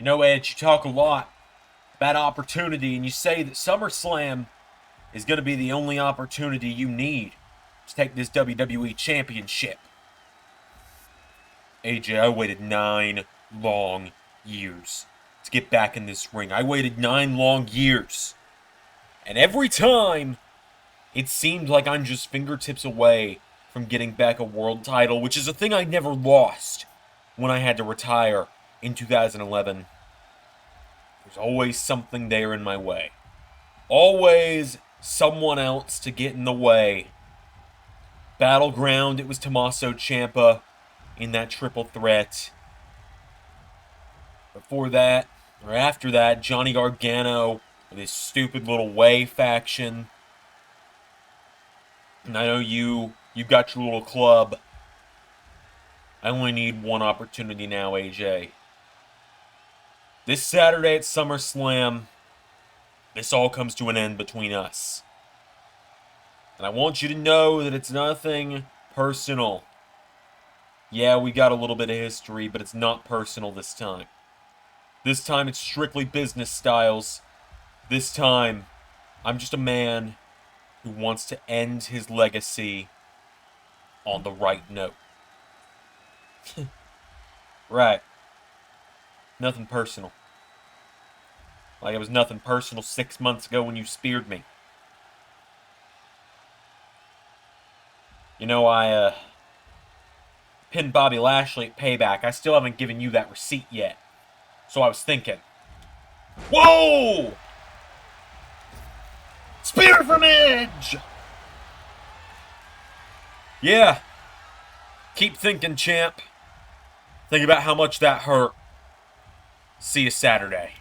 You know, Ed, you talk a lot about opportunity, and you say that SummerSlam is going to be the only opportunity you need to take this WWE Championship. AJ, I waited 9 long years to get back in this ring. I waited 9 long years. And every time, it seemed like I'm just fingertips away from getting back a world title, which is a thing I never lost when I had to retire in 2011. There's always something there in my way. Always someone else to get in the way. Battleground, it was Tommaso Champa in that triple threat. Before that, or after that, Johnny Gargano with his stupid little way faction. And I know you've got your little club. I only need one opportunity now, AJ. This Saturday at SummerSlam, this all comes to an end between us. And I want you to know that it's nothing personal. Yeah, we got a little bit of history, but it's not personal this time. This time it's strictly business styles. This time, I'm just a man who wants to end his legacy on the right note. Right. Nothing personal. Like it was nothing personal 6 months ago when you speared me. You know, I pinned Bobby Lashley at Payback. I still haven't given you that receipt yet. So I was thinking. Whoa! Spear from Edge! Yeah. Keep thinking, champ. Think about how much that hurt. See you Saturday.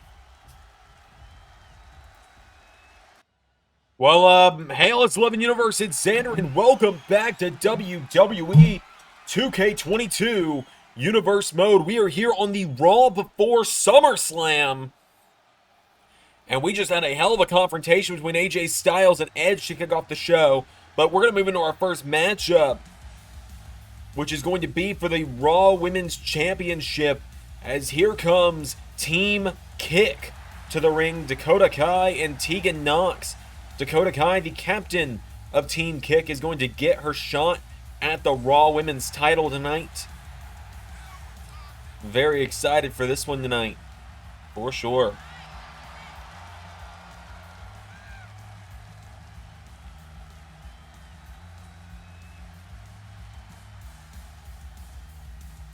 Well, hey, LS11 Universe, it's Xander, and welcome back to WWE 2K22 Universe Mode. We are here on the Raw before SummerSlam. And we just had a hell of a confrontation between AJ Styles and Edge to kick off the show. But we're going to move into our first matchup, which is going to be for the Raw Women's Championship, as here comes Team Kick to the ring. Dakota Kai and Tegan Nox. Dakota Kai, the captain of Team Kick, is going to get her shot at the Raw Women's title tonight. Very excited for this one tonight, for sure.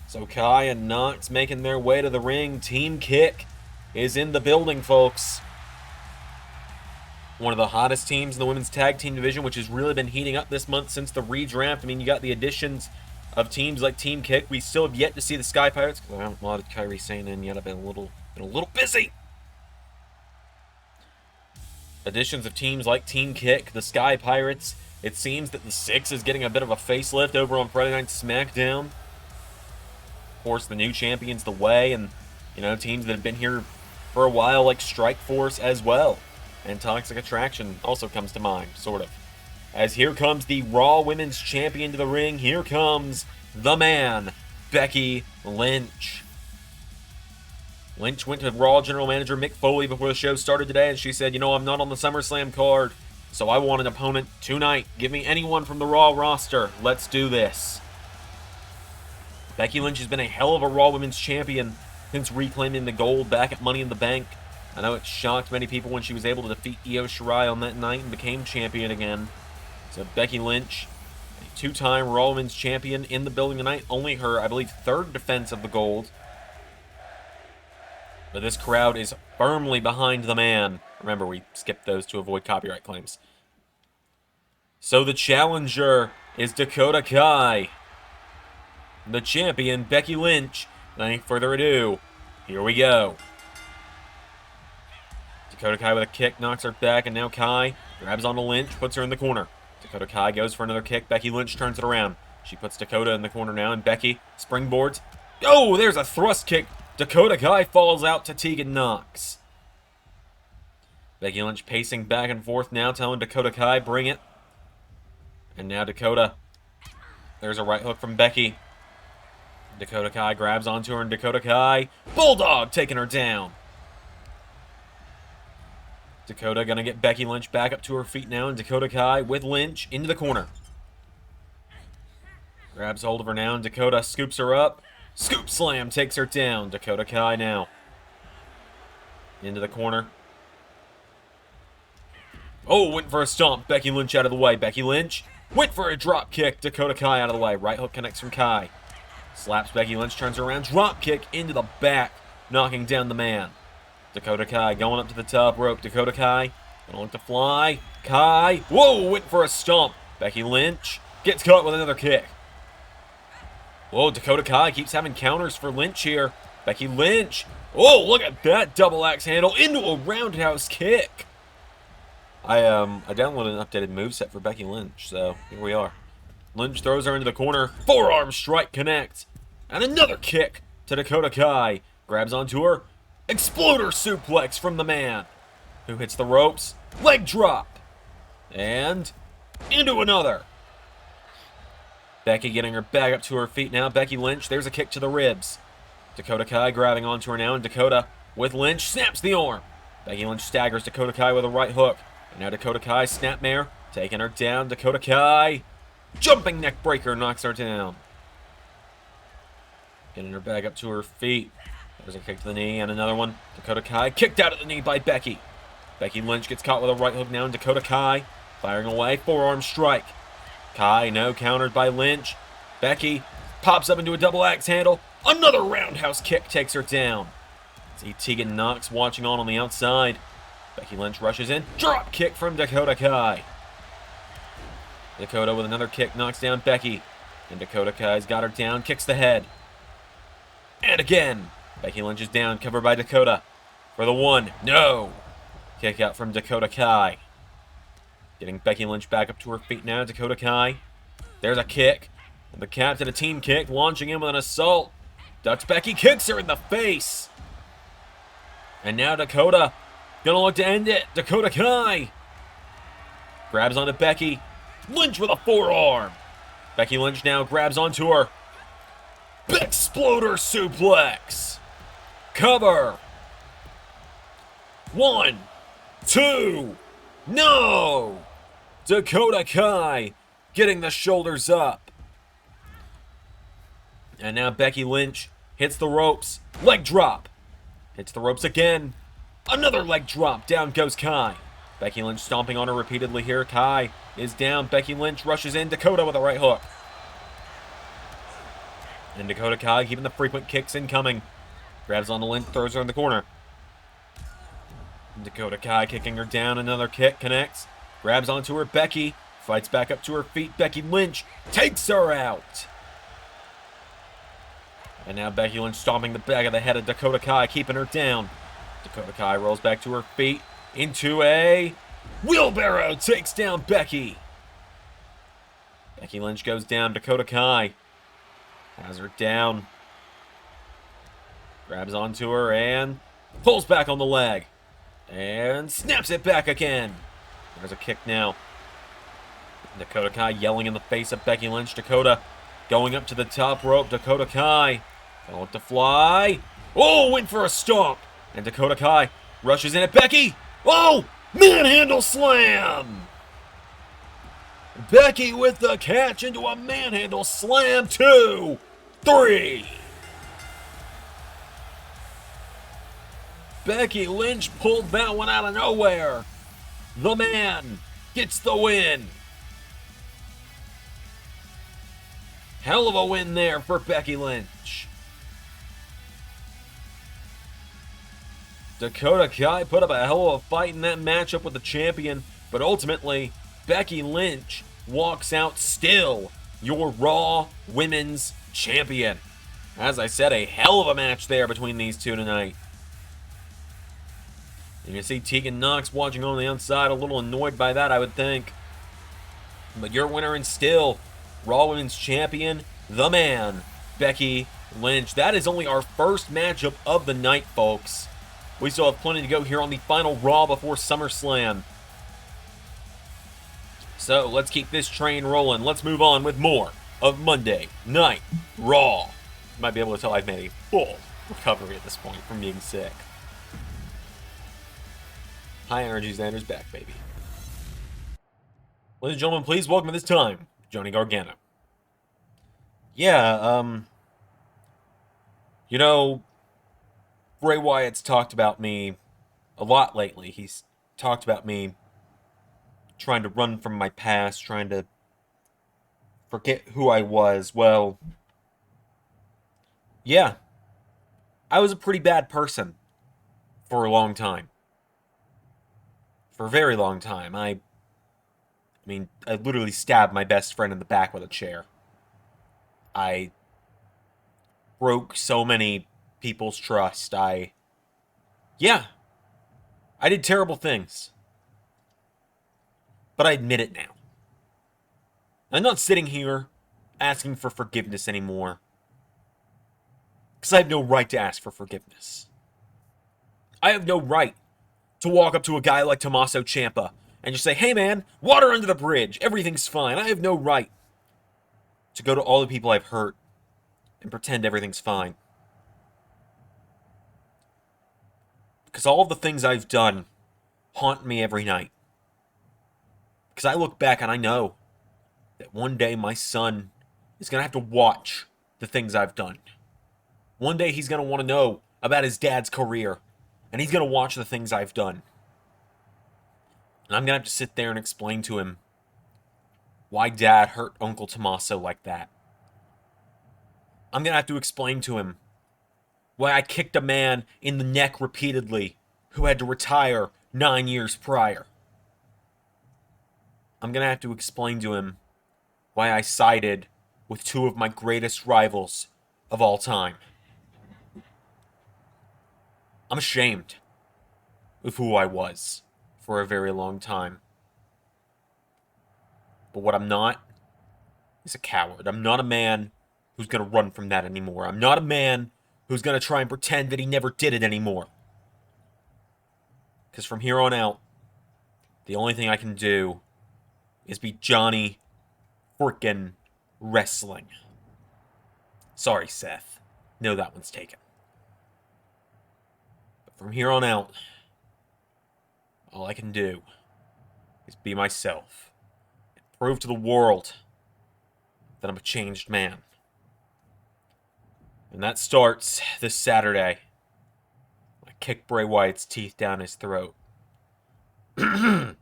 So Kai and Nox making their way to the ring. Team Kick is in the building, folks. One of the hottest teams in the women's tag team division, which has really been heating up this month since the redraft. I mean, you got the additions of teams like Team Kick. We still have yet to see the Sky Pirates, because I haven't modded Kairi Sane in yet. I've been a little busy. Additions of teams like Team Kick, the Sky Pirates. It seems that the Six is getting a bit of a facelift over on Friday Night SmackDown. Of course, the new champions, The Way, and, you know, teams that have been here for a while like Strike Force as well. And Toxic Attraction also comes to mind, sort of. As here comes the Raw Women's Champion to the ring. Here comes the man, Becky Lynch. Lynch went to Raw General Manager Mick Foley before the show started today, and she said, you know, I'm not on the SummerSlam card, so I want an opponent tonight. Give me anyone from the Raw roster. Let's do this. Becky Lynch has been a hell of a Raw Women's Champion since reclaiming the gold back at Money in the Bank. I know it shocked many people when she was able to defeat Io Shirai on that night and became champion again. So Becky Lynch, a two-time Raw Women's Champion in the building tonight. Only her, I believe, third defense of the gold. But this crowd is firmly behind the man. Remember, we skipped those to avoid copyright claims. So the challenger is Dakota Kai. The champion, Becky Lynch. Without any further ado, here we go. Dakota Kai with a kick, knocks her back, and now Kai grabs onto Lynch, puts her in the corner. Dakota Kai goes for another kick. Becky Lynch turns it around. She puts Dakota in the corner now, and Becky springboards. Oh, there's a thrust kick. Dakota Kai falls out to Tegan Nox. Becky Lynch pacing back and forth now, telling Dakota Kai, bring it. And now Dakota. There's a right hook from Becky. Dakota Kai grabs onto her, and Dakota Kai, Bulldog, taking her down. Dakota gonna get Becky Lynch back up to her feet now, and Dakota Kai with Lynch into the corner. Grabs hold of her now, and Dakota scoops her up. Scoop slam takes her down. Dakota Kai now. Into the corner. Oh, went for a stomp. Becky Lynch out of the way. Becky Lynch went for a drop kick. Dakota Kai out of the way. Right hook connects from Kai. Slaps Becky Lynch, turns her around. Drop kick into the back, knocking down the man. Dakota Kai going up to the top rope. Dakota Kai gonna look to fly. Kai, whoa, went for a stomp. Becky Lynch gets caught with another kick. Whoa, Dakota Kai keeps having counters for Lynch here. Becky Lynch, oh, look at that double axe handle into a roundhouse kick. I downloaded an updated moveset for Becky Lynch, so here we are. Lynch throws her into the corner. Forearm strike connects. And another kick to Dakota Kai. Grabs onto her. Exploder suplex from the man, who hits the ropes. Leg drop. And into another. Becky getting her back up to her feet now. Becky Lynch, there's a kick to the ribs. Dakota Kai grabbing onto her now, and Dakota with Lynch snaps the arm. Becky Lynch staggers Dakota Kai with a right hook. And now Dakota Kai, snapmare, taking her down. Dakota Kai, jumping neck breaker, knocks her down. Getting her back up to her feet. There's a kick to the knee and another one. Dakota Kai kicked out at the knee by Becky. Becky Lynch gets caught with a right hook now, and Dakota Kai firing away. Forearm strike. Kai, no, countered by Lynch. Becky pops up into a double axe handle. Another roundhouse kick takes her down. See Tegan Knox watching on the outside. Becky Lynch rushes in. Drop kick from Dakota Kai. Dakota with another kick knocks down Becky. And Dakota Kai's got her down, kicks the head. And again. Becky Lynch is down, covered by Dakota. For the one. No. Kick out from Dakota Kai. Getting Becky Lynch back up to her feet now. Dakota Kai. There's a kick. And the captain, a team kick, launching in with an assault. Ducks Becky, kicks her in the face. And now Dakota gonna look to end it. Dakota Kai grabs onto Becky. Lynch with a forearm. Becky Lynch now grabs onto her. Exploder suplex. Cover. 1, 2. No! Dakota Kai getting the shoulders up. And now Becky Lynch hits the ropes. Leg drop. Hits the ropes again. Another leg drop. Down goes Kai. Becky Lynch stomping on her repeatedly here. Kai is down. Becky Lynch rushes in. Dakota with a right hook. And Dakota Kai keeping the frequent kicks incoming. Grabs on the Lynch, throws her in the corner. Dakota Kai kicking her down. Another kick connects. Grabs onto her. Becky fights back up to her feet. Becky Lynch takes her out. And now Becky Lynch stomping the back of the head of Dakota Kai, keeping her down. Dakota Kai rolls back to her feet into a wheelbarrow. Takes down Becky. Becky Lynch goes down. Dakota Kai has her down. Grabs onto her and pulls back on the leg. And snaps it back again. There's a kick now. Dakota Kai yelling in the face of Becky Lynch. Dakota going up to the top rope. Dakota Kai going to fly. Oh, went for a stomp. And Dakota Kai rushes in at Becky. Oh, manhandle slam. Becky with the catch into a manhandle slam. 2, 3. Becky Lynch pulled that one out of nowhere. The man gets the win. Hell of a win there for Becky Lynch. Dakota Kai put up a hell of a fight in that matchup with the champion, but ultimately, Becky Lynch walks out still your Raw Women's Champion. As I said, a hell of a match there between these two tonight. You can see Tegan Knox watching on the outside, a little annoyed by that, I would think. But your winner and still Raw Women's Champion, the man, Becky Lynch. That is only our first matchup of the night, folks. We still have plenty to go here on the final Raw before SummerSlam. So let's keep this train rolling. Let's move on with more of Monday Night Raw. You might be able to tell I've made a full recovery at this point from being sick. High energy Xander's back, baby. Ladies and gentlemen, please welcome at this time, Johnny Gargano. Yeah, you know, Bray Wyatt's talked about me a lot lately. He's talked about me trying to run from my past, trying to forget who I was. Well, yeah, I was a pretty bad person for a long time. For a very long time. I mean, I literally stabbed my best friend in the back with a chair. I broke so many people's trust. Yeah, I did terrible things. But I admit it now. I'm not sitting here asking for forgiveness anymore. Because I have no right to ask for forgiveness. I have no right to walk up to a guy like Tommaso Champa and just say, hey man, water under the bridge, everything's fine. I have no right to go to all the people I've hurt and pretend everything's fine. Because all of the things I've done haunt me every night. Because I look back and I know that one day my son is going to have to watch the things I've done. One day he's going to want to know about his dad's career. And he's going to watch the things I've done. And I'm going to have to sit there and explain to him why Dad hurt Uncle Tommaso like that. I'm going to have to explain to him why I kicked a man in the neck repeatedly who had to retire 9 years prior. I'm going to have to explain to him why I sided with two of my greatest rivals of all time. I'm ashamed of who I was for a very long time. But what I'm not is a coward. I'm not a man who's going to run from that anymore. I'm not a man who's going to try and pretend that he never did it anymore. Because from here on out, the only thing I can do is be Johnny frickin' Wrestling. Sorry, Seth. No, that one's taken. But from here on out, all I can do is be myself and prove to the world that I'm a changed man. And that starts this Saturday. I kick Bray Wyatt's teeth down his throat. That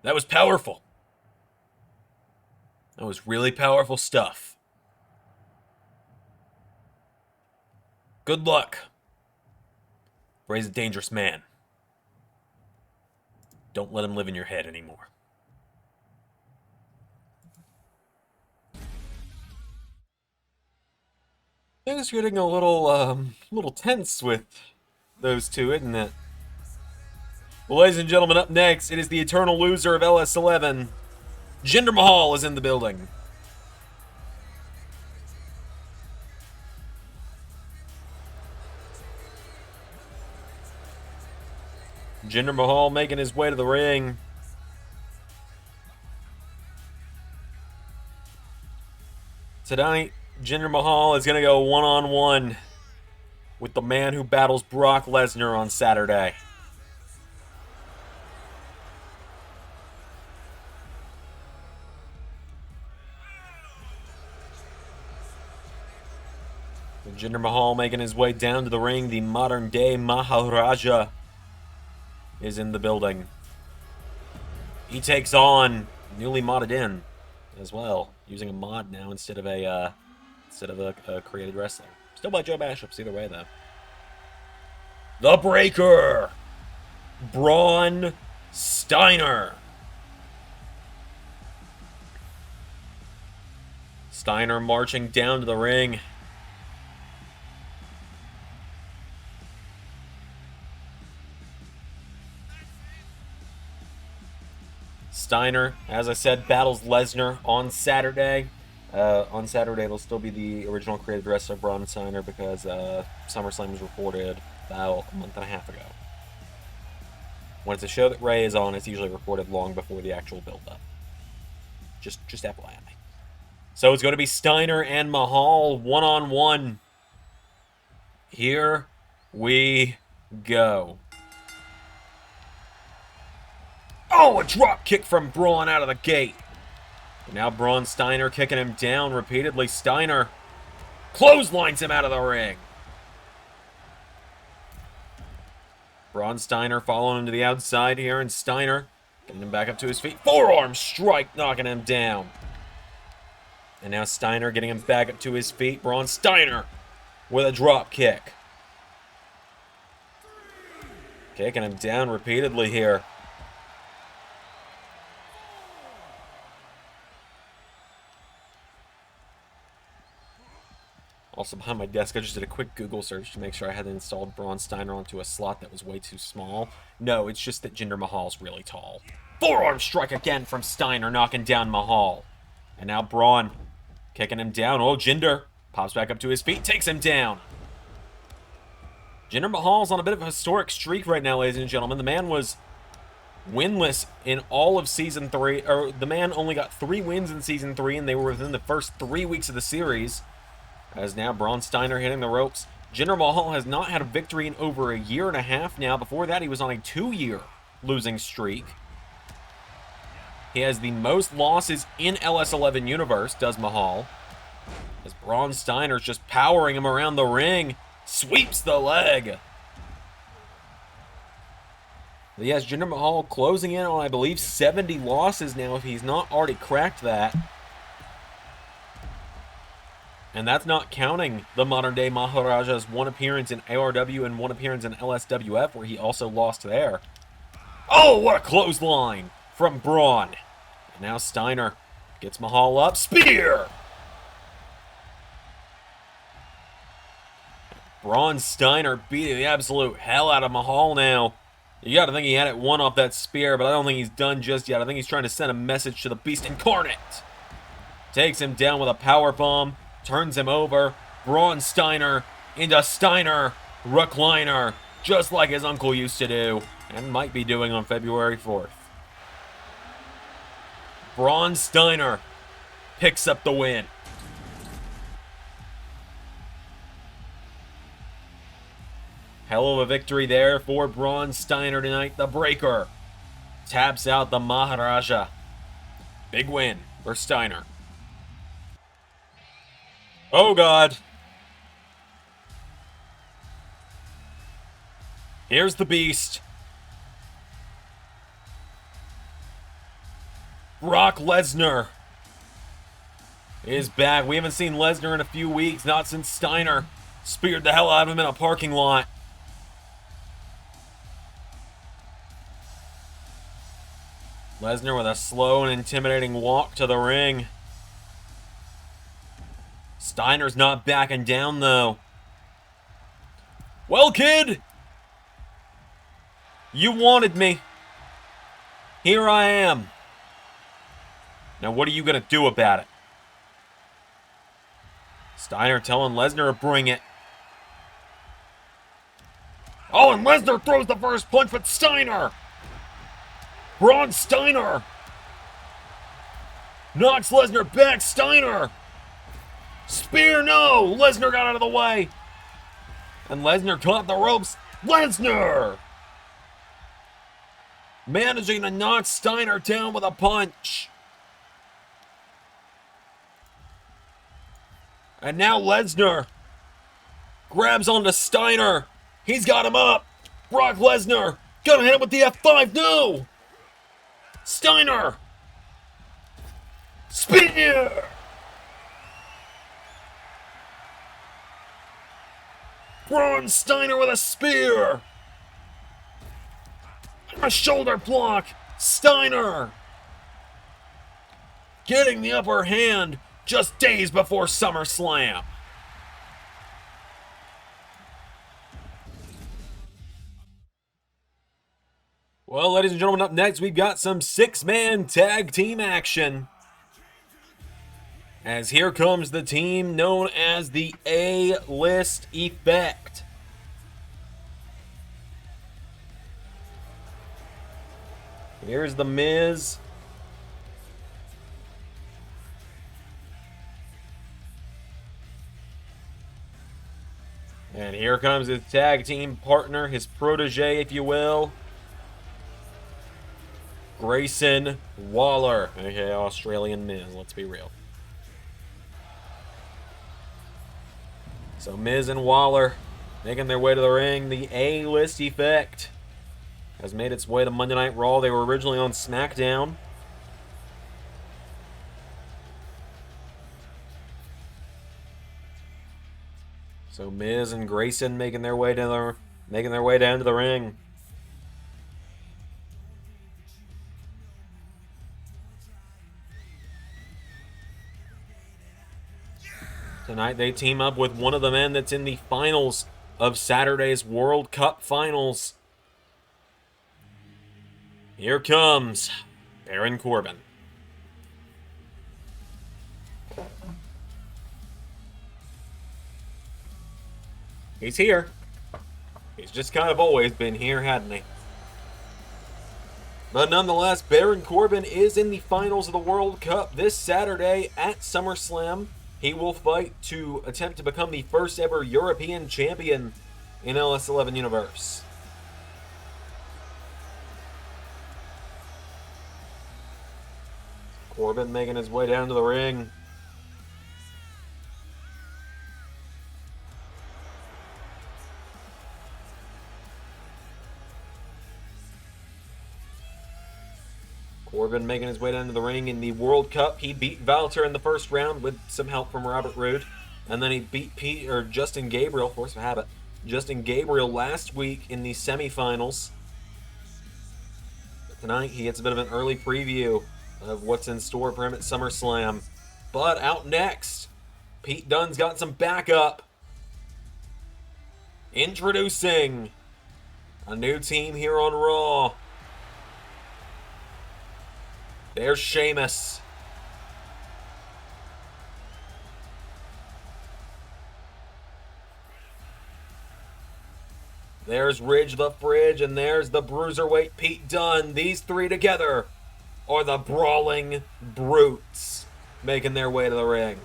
was powerful. That was really powerful stuff. Good luck. Bray's a dangerous man. Don't let him live in your head anymore. Things are getting a little tense with those two, isn't it? Well, ladies and gentlemen, up next, it is the eternal loser of LS11. Jinder Mahal is in the building. Jinder Mahal making his way to the ring. Tonight, Jinder Mahal is going to go one-on-one with the man who battles Brock Lesnar on Saturday. Jinder Mahal making his way down to the ring. The modern-day Maharaja is in the building. He takes on newly modded in as well, using a mod now instead of a created wrestler. Still by Joe Bashops either way though. The Breaker, Braun Steiner. Steiner marching down to the ring. Steiner, as I said, battles Lesnar on Saturday. On Saturday, it'll still be the original created wrestler, Braun Steiner, because Summerslam was recorded about a month and a half ago. When it's a show that Ray is on, it's usually recorded long before the actual build-up. Just FYI. So it's going to be Steiner and Mahal one-on-one. Here we go. Oh, a drop kick from Braun out of the gate. Now Braun Steiner kicking him down repeatedly. Steiner clotheslines him out of the ring. Braun Steiner following him to the outside here, and Steiner getting him back up to his feet. Forearm strike, knocking him down. And now Steiner getting him back up to his feet. Braun Steiner with a drop kick. Kicking him down repeatedly here. Also behind my desk, I just did a quick Google search to make sure I hadn't installed Braun Steiner onto a slot that was way too small. No, it's just that Jinder Mahal's really tall. Forearm strike again from Steiner, knocking down Mahal. And now Braun kicking him down. Oh, Jinder pops back up to his feet, takes him down. Jinder Mahal's on a bit of a historic streak right now, ladies and gentlemen. The man was winless in all of Season 3. Or the man only got 3 wins in Season 3, and they were within the first 3 weeks of the series. As now Braun Steiner hitting the ropes. Jinder Mahal has not had a victory in over a year and a half now. Before that, he was on a 2-year losing streak. He has the most losses in LS11 Universe, does Mahal. As Braun Steiner's just powering him around the ring. Sweeps the leg. But yes, Jinder Mahal closing in on, I believe, 70 losses now, if he's not already cracked that. And that's not counting the modern-day Maharaja's 1 appearance in ARW and 1 appearance in LSWF, where he also lost there. Oh, what a clothesline from Braun. And now Steiner gets Mahal up. Spear! Braun Steiner beating the absolute hell out of Mahal now. You got to think he had it won off that spear, but I don't think he's done just yet. I think he's trying to send a message to the Beast Incarnate. Takes him down with a powerbomb. Turns him over. Braun Steiner into Steiner recliner, just like his uncle used to do, and might be doing on February 4th. Braun Steiner picks up the win. Hell of a victory there for Braun Steiner tonight. The Breaker taps out the Maharaja. Big win for Steiner. Oh, God. Here's the Beast. Brock Lesnar is back. We haven't seen Lesnar in a few weeks, not since Steiner speared the hell out of him in a parking lot. Lesnar with a slow and intimidating walk to the ring. Steiner's not backing down, though. Well, kid, you wanted me. Here I am. Now, what are you going to do about it? Steiner telling Lesnar to bring it. Oh, and Lesnar throws the first punch, but Steiner. Braun Steiner knocks Lesnar back. Steiner. Spear, no! Lesnar got out of the way. And Lesnar caught the ropes. Lesnar managing to knock Steiner down with a punch. And now Lesnar grabs onto Steiner. He's got him up. Brock Lesnar gonna hit him with the F5. No! Steiner! Spear! Braun Steiner with a spear! A shoulder block! Steiner! Getting the upper hand just days before SummerSlam. Well, ladies and gentlemen, up next we've got some 6-man tag team action. As here comes the team known as the A-List Effect. Here's The Miz. And here comes his tag team partner, his protege, if you will. Grayson Waller, aka Australian Miz, let's be real. So Miz and Waller making their way to the ring. The A-list effect has made its way to Monday Night Raw. They were originally on SmackDown. So Miz and Grayson making their way down to the ring. Tonight they team up with one of the men that's in the finals of Saturday's World Cup Finals. Here comes Baron Corbin. He's here. He's just kind of always been here, hadn't he? But nonetheless, Baron Corbin is in the finals of the World Cup this Saturday at SummerSlam. He will fight to attempt to become the first ever European champion in LS11 Universe. Corbin making his way down to the ring. Corbin making his way down to the ring. In the World Cup, he beat Valter in the first round with some help from Robert Roode. And then he beat Justin Gabriel, force of habit, Justin Gabriel last week in the semifinals. Tonight, he gets a bit of an early preview of what's in store for him at SummerSlam. But out next, Pete Dunne's got some backup. Introducing a new team here on Raw. There's Sheamus. There's Ridge the Fridge, and there's the Bruiserweight Pete Dunne. These three together are the Brawling Brutes making their way to the ring.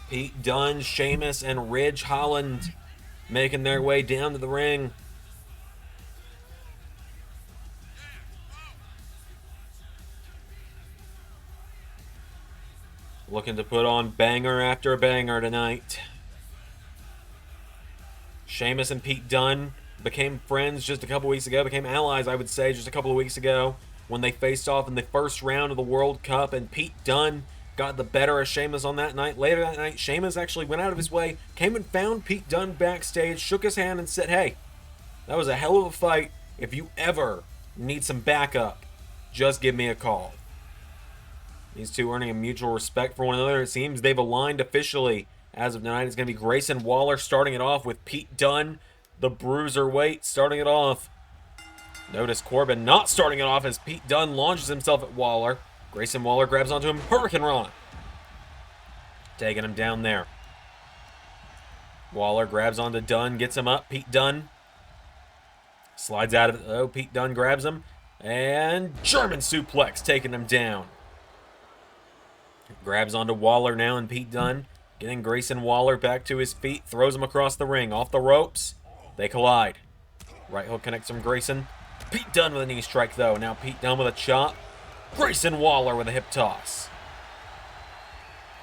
Pete Dunne, Sheamus, and Ridge Holland making their way down to the ring. Looking to put on banger after banger tonight. Sheamus and Pete Dunne became friends just a couple weeks ago, became allies, I would say, just a couple of weeks ago when they faced off in the first round of the World Cup, and Pete Dunne got the better of Sheamus on that night. Later that night, Sheamus actually went out of his way, came and found Pete Dunne backstage, shook his hand, and said, "Hey, that was a hell of a fight. If you ever need some backup, just give me a call." These two earning a mutual respect for one another. It seems they've aligned officially. As of tonight, it's going to be Grayson Waller starting it off with Pete Dunne, the Bruiserweight, starting it off. Notice Corbin not starting it off as Pete Dunne launches himself at Waller. Grayson Waller grabs onto him, Hurricane Rana. Taking him down there. Waller grabs onto Dunne, gets him up. Pete Dunne slides out of it. Oh, Pete Dunne grabs him. And German suplex, taking him down. Grabs onto Waller now, and Pete Dunne getting Grayson Waller back to his feet, throws him across the ring, off the ropes. They collide. Right hook connects from Grayson. Pete Dunne with a knee strike, though. Now Pete Dunne with a chop. Grayson Waller with a hip toss.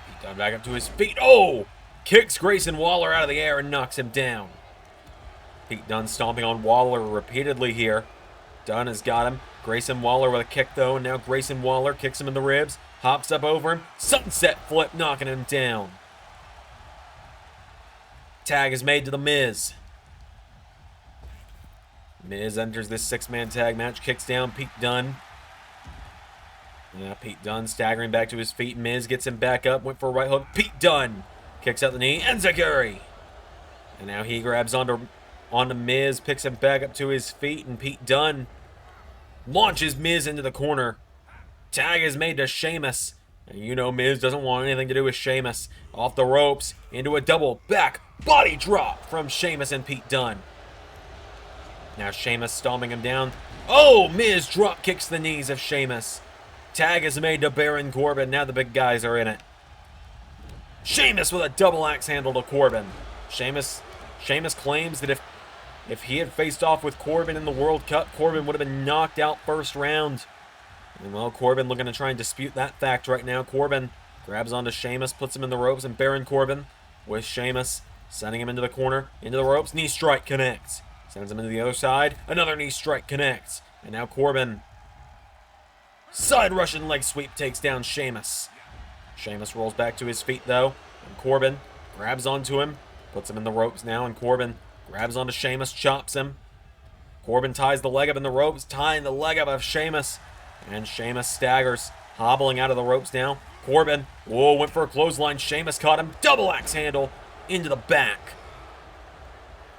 Pete Dunne back up to his feet. Oh! Kicks Grayson Waller out of the air and knocks him down. Pete Dunne stomping on Waller repeatedly here. Dunne has got him. Grayson Waller with a kick, though, and now Grayson Waller kicks him in the ribs. Hops up over him. Sunset flip, knocking him down. Tag is made to The Miz. Miz enters this six-man tag match. Kicks down Pete Dunne. Yeah, Pete Dunne staggering back to his feet. Miz gets him back up. Went for a right hook. Pete Dunne kicks out the knee. Enziguri. And now he grabs onto Miz. Picks him back up to his feet. And Pete Dunne launches Miz into the corner. Tag is made to Sheamus. And you know Miz doesn't want anything to do with Sheamus. Off the ropes into a double back body drop from Sheamus and Pete Dunne. Now Sheamus stomping him down. Oh, Miz drop kicks the knees of Sheamus. Tag is made to Baron Corbin. Now the big guys are in it. Sheamus with a double axe handle to Corbin. Sheamus claims that if he had faced off with Corbin in the World Cup, Corbin would have been knocked out first round. And well, Corbin looking to try and dispute that fact right now. Corbin grabs onto Sheamus, puts him in the ropes, and Baron Corbin with Sheamus sending him into the corner, into the ropes. Knee strike connects. Sends him into the other side. Another knee strike connects. And now Corbin, side Russian leg sweep, takes down Sheamus. Sheamus rolls back to his feet, though, and Corbin grabs onto him, puts him in the ropes now, and Corbin grabs onto Sheamus, chops him. Corbin ties the leg up in the ropes, tying the leg up of Sheamus, and Sheamus staggers, hobbling out of the ropes now. Corbin, whoa, went for a clothesline. Sheamus caught him, double axe handle into the back.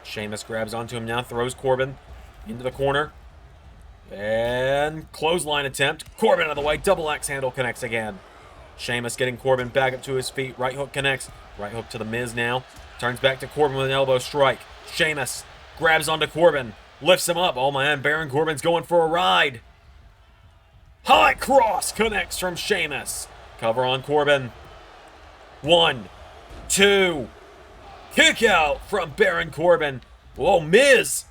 Sheamus grabs onto him now, throws Corbin into the corner, and clothesline attempt. Corbin out of the way, double axe handle connects again. Sheamus getting Corbin back up to his feet. Right hook connects. Right hook to the Miz now. Turns back to Corbin with an elbow strike. Sheamus grabs onto Corbin. Lifts him up. Oh man, Baron Corbin's going for a ride. High cross connects from Sheamus. Cover on Corbin. 1, 2. Kick out from Baron Corbin. Whoa, Miz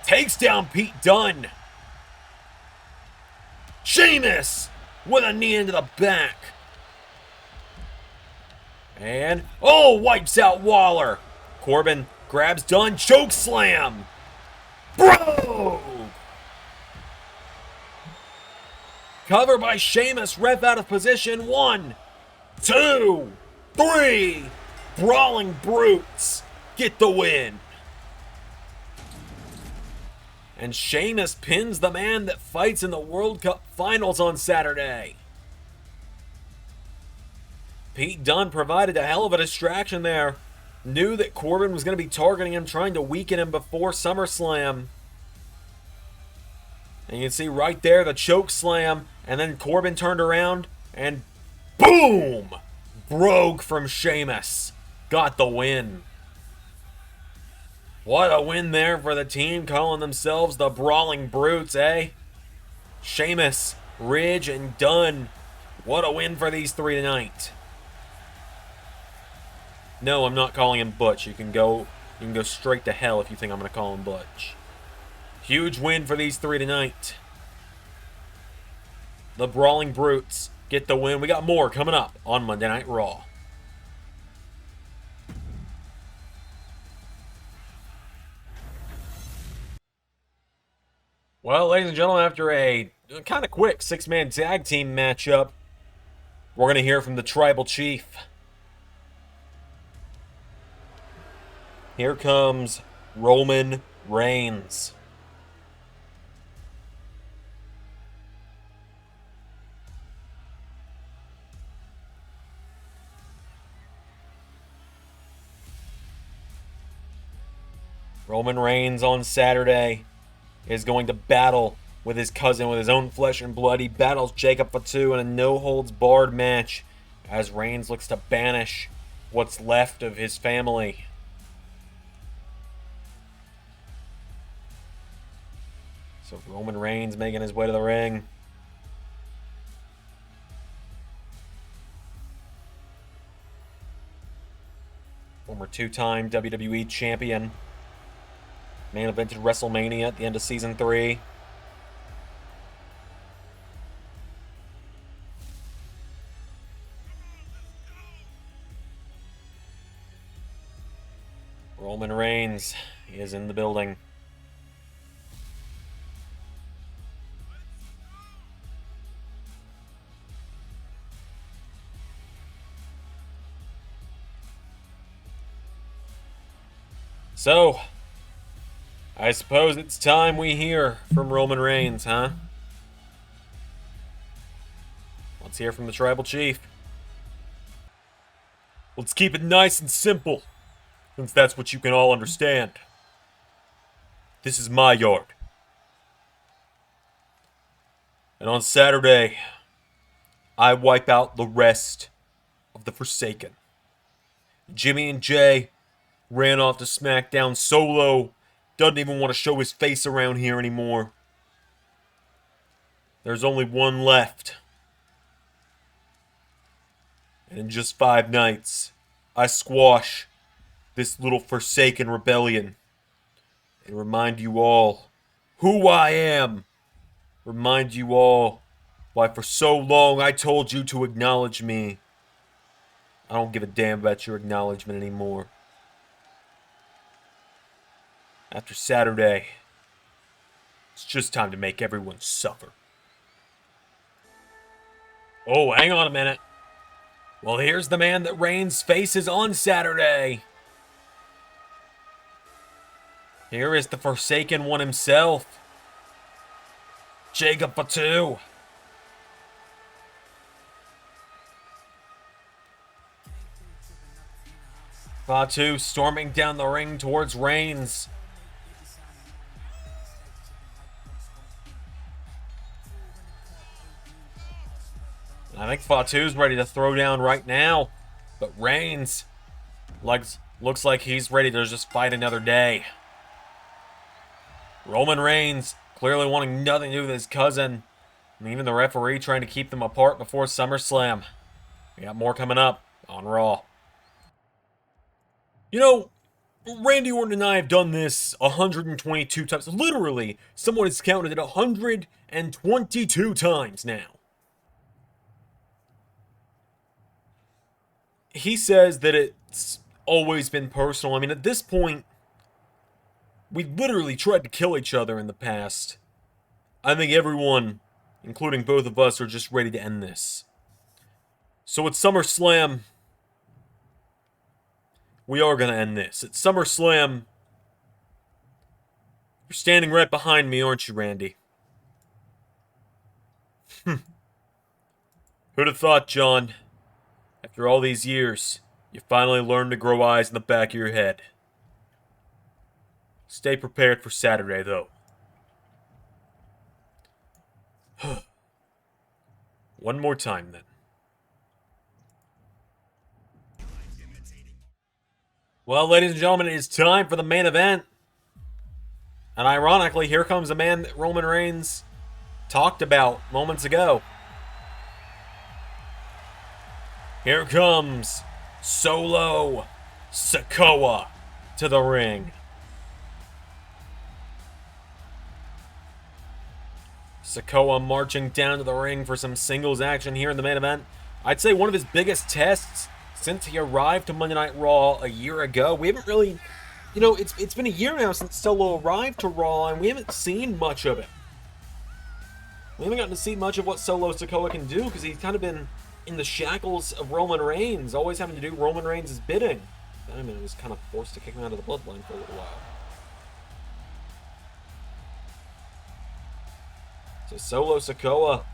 takes down Pete Dunne. Sheamus with a knee into the back. And, oh, wipes out Waller. Corbin grabs Dunne, choke slam. Bro! Cover by Sheamus, ref out of position. 1, 2, 3. Brawling Brutes get the win. And Sheamus pins the man that fights in the World Cup Finals on Saturday. Pete Dunne provided a hell of a distraction there. Knew that Corbin was going to be targeting him, trying to weaken him before SummerSlam. And you can see right there the choke slam, and then Corbin turned around, and boom! Brogue from Sheamus. Got the win. What a win there for the team calling themselves the Brawling Brutes, eh? Sheamus, Ridge, and Dunne. What a win for these three tonight. No, I'm not calling him Butch. You can go straight to hell if you think I'm going to call him Butch. Huge win for these three tonight. The Brawling Brutes get the win. We got more coming up on Monday Night Raw. Well, ladies and gentlemen, after a kind of quick six-man tag team matchup, we're going to hear from the Tribal Chief. Here comes Roman Reigns. Roman Reigns on Saturday is going to battle with his cousin with his own flesh and blood. He battles Jacob Fatu in a no-holds-barred match as Reigns looks to banish what's left of his family. So Roman Reigns making his way to the ring. Former two-time WWE champion. Main evented WrestleMania at the end of Season 3. Roman Reigns is in the building. So, I suppose it's time we hear from Roman Reigns, huh? Let's hear from the Tribal Chief. Let's keep it nice and simple, since that's what you can all understand. This is my yard. And on Saturday, I wipe out the rest of the Forsaken. Jimmy and Jay ran off to SmackDown. Solo doesn't even want to show his face around here anymore. There's only one left. And in just 5 nights, I squash this little forsaken rebellion and remind you all who I am. Remind you all why for so long I told you to acknowledge me. I don't give a damn about your acknowledgement anymore. After Saturday, it's just time to make everyone suffer. Oh, hang on a minute. Well, here's the man that Reigns faces on Saturday. Here is the Forsaken One himself, Jacob Fatu. Fatu storming down the ring towards Reigns. I think Fatu's ready to throw down right now, but Reigns looks like he's ready to just fight another day. Roman Reigns clearly wanting nothing to do with his cousin, and even the referee trying to keep them apart before SummerSlam. We got more coming up on Raw. You know, Randy Orton and I have done this 122 times. Literally, someone has counted it 122 times now. He says that it's always been personal. I mean, at this point, we literally tried to kill each other in the past. I think everyone, including both of us, are just ready to end this. So at SummerSlam, we are going to end this. At SummerSlam, you're standing right behind me, aren't you, Randy? Who'd have thought, John? After all these years, you finally learned to grow eyes in the back of your head. Stay prepared for Saturday, though. One more time, then. Well, ladies and gentlemen, it is time for the main event. And ironically, here comes a man that Roman Reigns talked about moments ago. Here comes Solo Sikoa to the ring. Sikoa marching down to the ring for some singles action here in the main event. I'd say one of his biggest tests since he arrived to Monday Night Raw a year ago. We haven't really, you know, it's been a year now since Solo arrived to Raw, and we haven't seen much of it. We haven't gotten to see much of what Solo Sikoa can do because he's kind of been in the shackles of Roman Reigns, always having to do Roman Reigns' bidding. I mean, it was kind of forced to kick him out of the bloodline for a little while. So Solo Sikoa,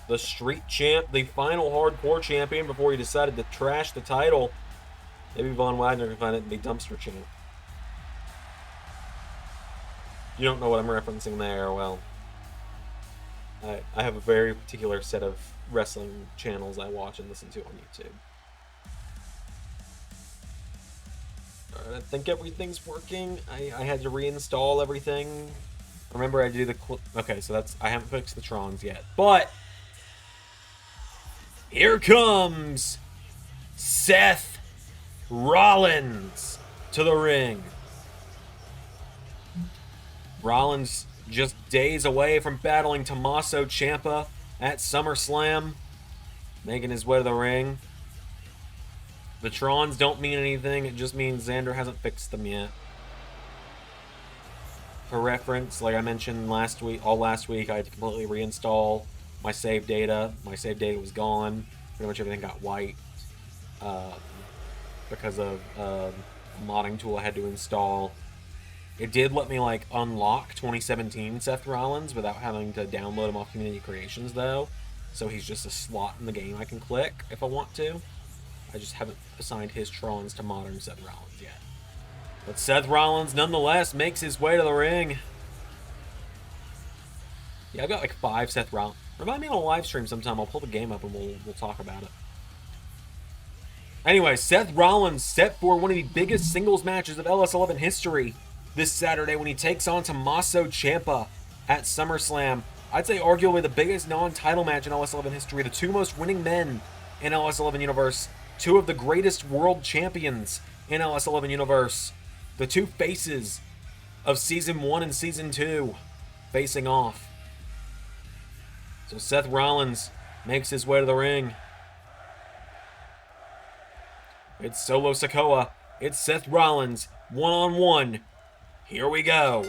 the street champ, the final hardcore champion before he decided to trash the title. Maybe Von Wagner can find it and be dumpster champ. You don't know what I'm referencing there. Well, I have a very particular set of wrestling channels I watch and listen to on YouTube. Alright, I think everything's working. I had to reinstall everything. Remember, I do the... Okay, so that's... I haven't fixed the Trons yet. But... here comes... Seth Rollins to the ring. Rollins just days away from battling Tommaso Champa at SummerSlam. Making his way to the ring. The Trons don't mean anything. It just means Xander hasn't fixed them yet. For reference, like I mentioned last week, I had to completely reinstall my save data. My save data was gone. Pretty much everything got wiped because of a modding tool I had to install. It did let me like unlock 2017 Seth Rollins without having to download him off Community Creations though. So he's just a slot in the game I can click if I want to. I just haven't assigned his Trons to modern Seth Rollins yet. But Seth Rollins, nonetheless, makes his way to the ring. Yeah, I've got like 5 Seth Rollins. Remind me on a live stream sometime. I'll pull the game up and we'll talk about it. Anyway, Seth Rollins set for one of the biggest singles matches of LS11 history this Saturday when he takes on Tommaso Champa at SummerSlam. I'd say arguably the biggest non-title match in LS11 history. The two most winning men in LS11 Universe two of the greatest world champions in LS11 Universe. The two faces of Season 1 and Season 2 facing off. So Seth Rollins makes his way to the ring. It's Solo Sikoa. It's Seth Rollins. One-on-one. Here we go.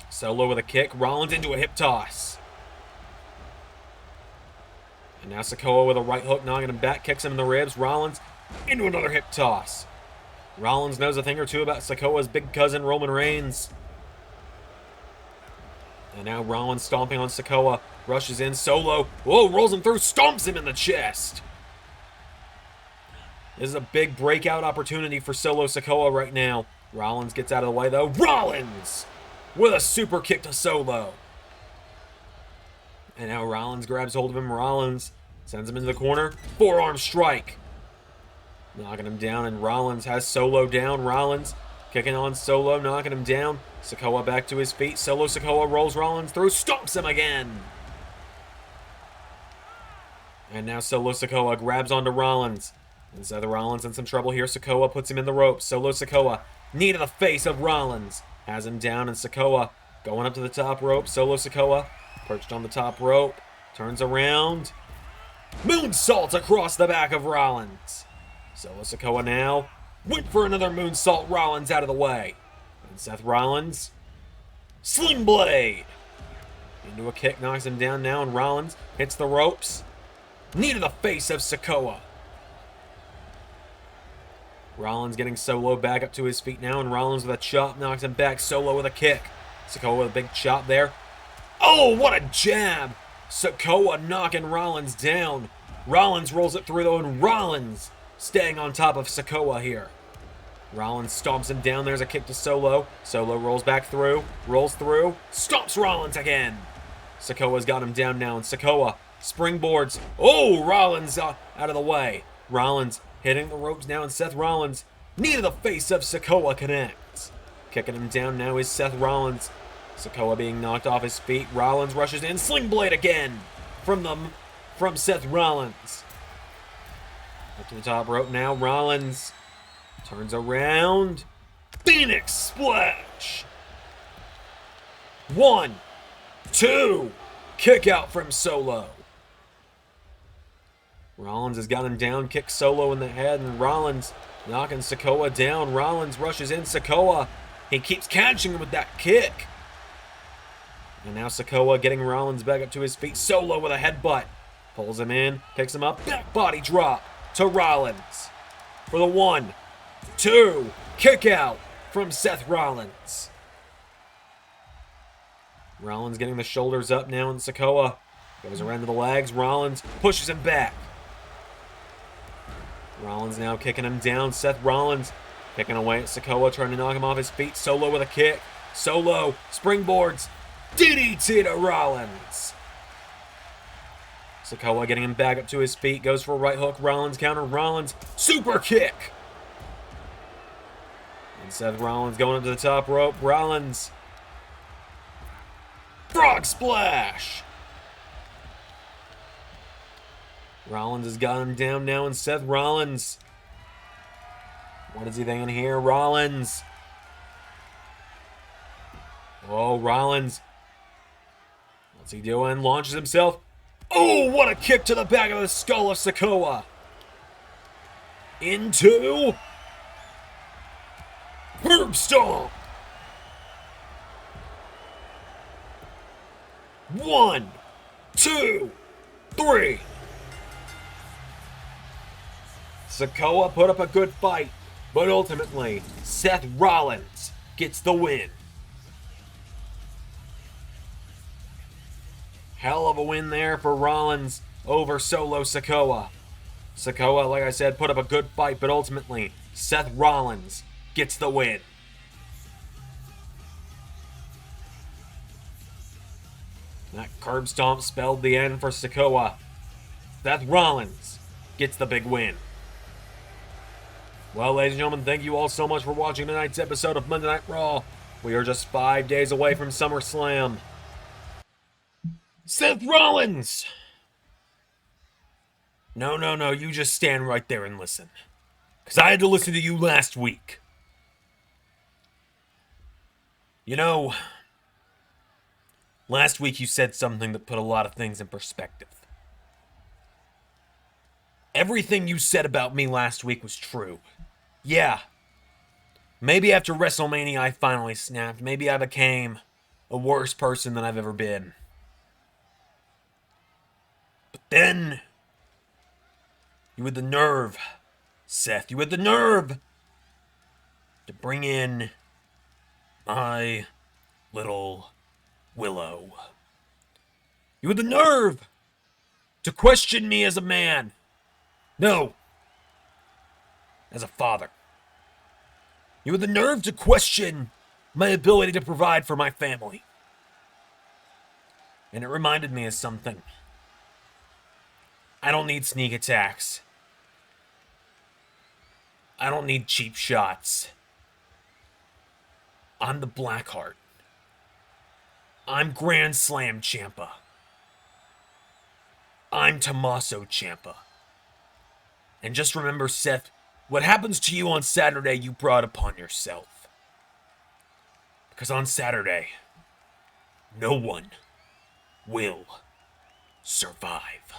Solo with a kick. Rollins into a hip toss. And now Sikoa with a right hook, knocking him back, kicks him in the ribs. Rollins into another hip toss. Rollins knows a thing or two about Sikoa's big cousin, Roman Reigns. And now Rollins stomping on Sikoa. Rushes in. Solo. Whoa, rolls him through. Stomps him in the chest. This is a big breakout opportunity for Solo Sikoa right now. Rollins gets out of the way, though. Rollins with a super kick to Solo. And now Rollins grabs hold of him. Rollins sends him into the corner. Forearm strike. Knocking him down, and Rollins has Solo down. Rollins kicking on Solo, knocking him down. Sikoa back to his feet. Solo Sikoa rolls Rollins through, stomps him again. And now Solo Sikoa grabs onto Rollins. And Seth Rollins in some trouble here. Sikoa puts him in the ropes. Solo Sikoa, knee to the face of Rollins. Has him down, and Sikoa going up to the top rope. Solo Sikoa perched on the top rope. Turns around. Moonsault across the back of Rollins. Solo Sikoa now went for another moonsault. Rollins out of the way. And Seth Rollins, Sling Blade. Into a kick, knocks him down now, and Rollins hits the ropes. Knee to the face of Sikoa. Rollins getting Solo back up to his feet now, and Rollins with a chop knocks him back. Solo with a kick. Sikoa with a big chop there. Oh, what a jab! Sikoa knocking Rollins down. Rollins rolls it through though, and Rollins staying on top of Sikoa here. Rollins stomps him down. There's a kick to Solo. Solo rolls back through, rolls through, stomps Rollins again. Sikoa's got him down now, and Sikoa springboards. Oh, Rollins out of the way. Rollins hitting the ropes now, and Seth Rollins, knee to the face of Sikoa, connects. Kicking him down now is Seth Rollins. Sikoa being knocked off his feet. Rollins rushes in. Sling Blade again from Seth Rollins. Up to the top rope now. Rollins turns around. Phoenix Splash. 1, 2. Kick out from Solo. Rollins has got him down, kicks Solo in the head, and Rollins knocking Sikoa down. Rollins rushes in. Sikoa, he keeps catching him with that kick. And now Sikoa getting Rollins back up to his feet. Solo with a headbutt. Pulls him in, picks him up, back body drop to Rollins. For the 1, 2, kick out from Seth Rollins. Rollins getting the shoulders up now, and Sikoa goes around to the legs. Rollins pushes him back. Rollins now kicking him down. Seth Rollins picking away at Sikoa, trying to knock him off his feet. Solo with a kick. Solo springboards. DDT to Rollins. Sikoa getting him back up to his feet. Goes for a right hook. Rollins counter. Rollins super kick. And Seth Rollins going up to the top rope. Rollins. Frog Splash. Rollins has got him down now, and Seth Rollins. What is he thinking here? Rollins. Oh, Rollins. What's he doing? Launches himself. Oh, what a kick to the back of the skull of Sikoa. Into Herb Stomp. 1, 2, 3. Sikoa put up a good fight, but ultimately, Seth Rollins gets the win. Hell of a win there for Rollins over Solo Sikoa. Sikoa, like I said, put up a good fight, but ultimately, Seth Rollins gets the win. That curb stomp spelled the end for Sikoa. Seth Rollins gets the big win. Well, ladies and gentlemen, thank you all so much for watching tonight's episode of Monday Night Raw. We are just 5 days away from SummerSlam. Seth Rollins No, no, no, you just stand right there and listen. Because I had to listen to you last week. You know, last week you said something that put a lot of things in perspective. Everything you said about me last week was true. Yeah. Maybe after WrestleMania I finally snapped. Maybe I became a worse person than I've ever been. But then, you had the nerve, Seth, you had the nerve to bring in my little Willow. You had the nerve to question me as a man. No, as a father. You had the nerve to question my ability to provide for my family. And it reminded me of something. I don't need sneak attacks. I don't need cheap shots. I'm the Blackheart. I'm Grand Slam Champa. I'm Tommaso Champa. And just remember, Seth, what happens to you on Saturday, you brought upon yourself. Because on Saturday, no one will survive.